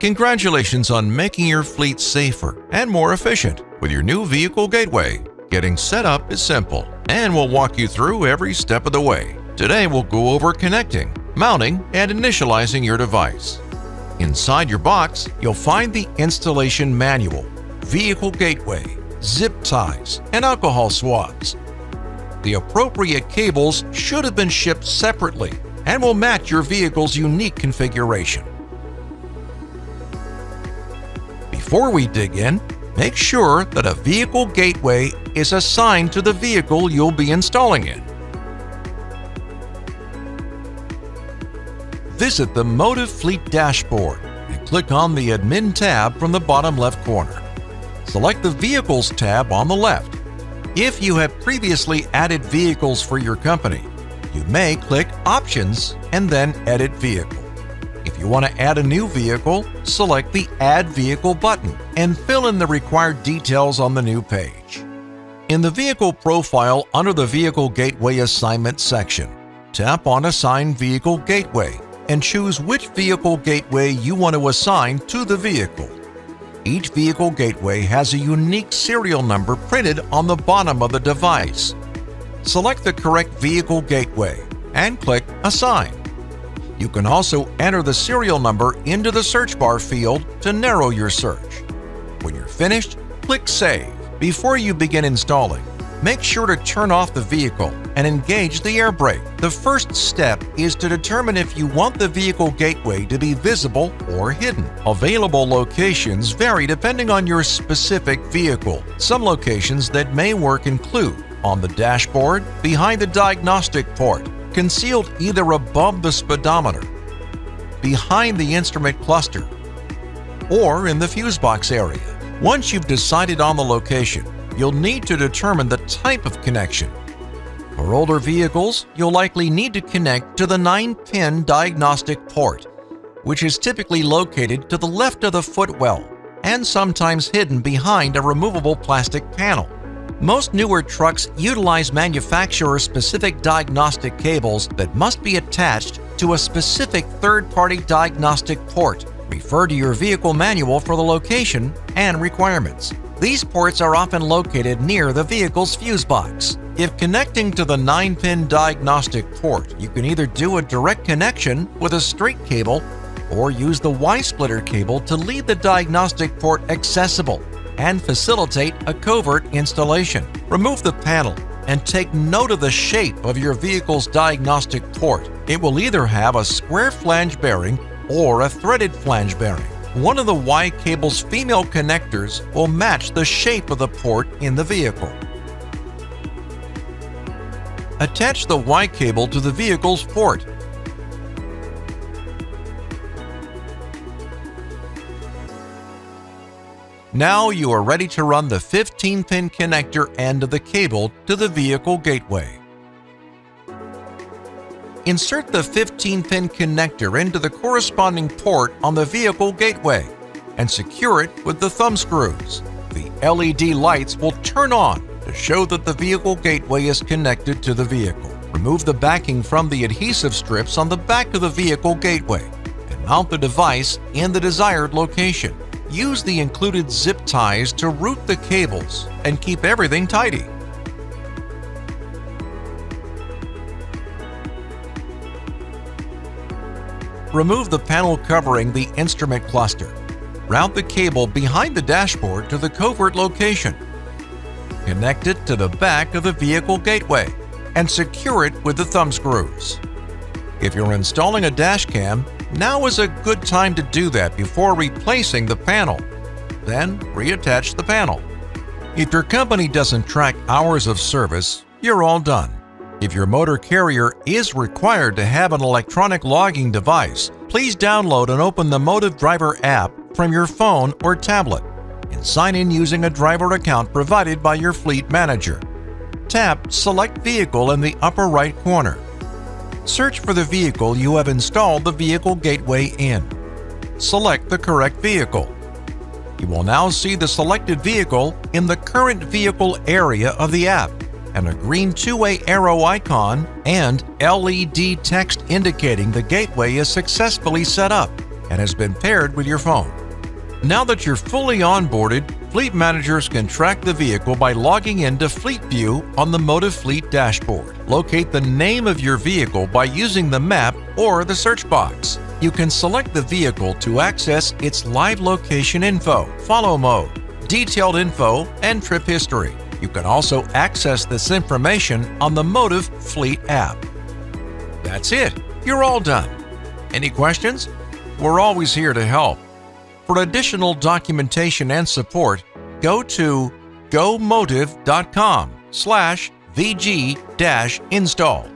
Congratulations on making your fleet safer and more efficient with your new vehicle gateway. Getting set up is simple, and we'll walk you through every step of the way. Today we'll go over connecting, mounting, and initializing your device. Inside your box, you'll find the installation manual, vehicle gateway, zip ties, and alcohol swabs. The appropriate cables should have been shipped separately and will match your vehicle's unique configuration. Before we dig in, make sure that a vehicle gateway is assigned to the vehicle you'll be installing in. Visit the Motive Fleet dashboard and click on the Admin tab from the bottom left corner. Select the Vehicles tab on the left. If you have previously added vehicles for your company, you may click Options and then Edit Vehicle. If you want to add a new vehicle, select the Add Vehicle button and fill in the required details on the new page. In the Vehicle Profile under the Vehicle Gateway Assignment section, tap on Assign Vehicle Gateway and choose which vehicle gateway you want to assign to the vehicle. Each vehicle gateway has a unique serial number printed on the bottom of the device. Select the correct vehicle gateway and click Assign. You can also enter the serial number into the search bar field to narrow your search. When you're finished, click Save. Before you begin installing, make sure to turn off the vehicle and engage the air brake. The first step is to determine if you want the vehicle gateway to be visible or hidden. Available locations vary depending on your specific vehicle. Some locations that may work include on the dashboard, behind the diagnostic port, concealed either above the speedometer, behind the instrument cluster, or in the fuse box area. Once you've decided on the location, you'll need to determine the type of connection. For older vehicles, you'll likely need to connect to the 9-pin diagnostic port, which is typically located to the left of the footwell and sometimes hidden behind a removable plastic panel. Most newer trucks utilize manufacturer-specific diagnostic cables that must be attached to a specific third-party diagnostic port. Refer to your vehicle manual for the location and requirements. These ports are often located near the vehicle's fuse box. If connecting to the 9-pin diagnostic port, you can either do a direct connection with a straight cable or use the Y-splitter cable to leave the diagnostic port accessible and facilitate a covert installation. Remove the panel and take note of the shape of your vehicle's diagnostic port. It will either have a square flange bearing or a threaded flange bearing. One of the Y cable's female connectors will match the shape of the port in the vehicle. Attach the Y cable to the vehicle's port. Now you are ready to run the 15-pin connector end of the cable to the vehicle gateway. Insert the 15-pin connector into the corresponding port on the vehicle gateway and secure it with the thumb screws. The LED lights will turn on to show that the vehicle gateway is connected to the vehicle. Remove the backing from the adhesive strips on the back of the vehicle gateway and mount the device in the desired location. Use the included zip ties to route the cables and keep everything tidy. Remove the panel covering the instrument cluster. Route the cable behind the dashboard to the covert location. Connect it to the back of the vehicle gateway and secure it with the thumb screws. If you're installing a dash cam, now is a good time to do that before replacing the panel. Then reattach the panel. If your company doesn't track hours of service, you're all done. If your motor carrier is required to have an electronic logging device, please download and open the Motive Driver app from your phone or tablet and sign in using a driver account provided by your fleet manager. Tap Select Vehicle in the upper right corner. Search for the vehicle you have installed the vehicle gateway in. Select the correct vehicle. You will now see the selected vehicle in the current vehicle area of the app. and a green two-way arrow icon and LED text indicating the gateway is successfully set up and has been paired with your phone. Now that you're fully onboarded, fleet managers can track the vehicle by logging into Fleet View on the Motive Fleet dashboard. Locate the name of your vehicle by using the map or the search box. You can select the vehicle to access its live location info, follow mode, detailed info, and trip history. You can also access this information on the Motive Fleet app. That's it. You're all done. Any questions? We're always here to help. For additional documentation and support, go to gomotive.com/VG-install.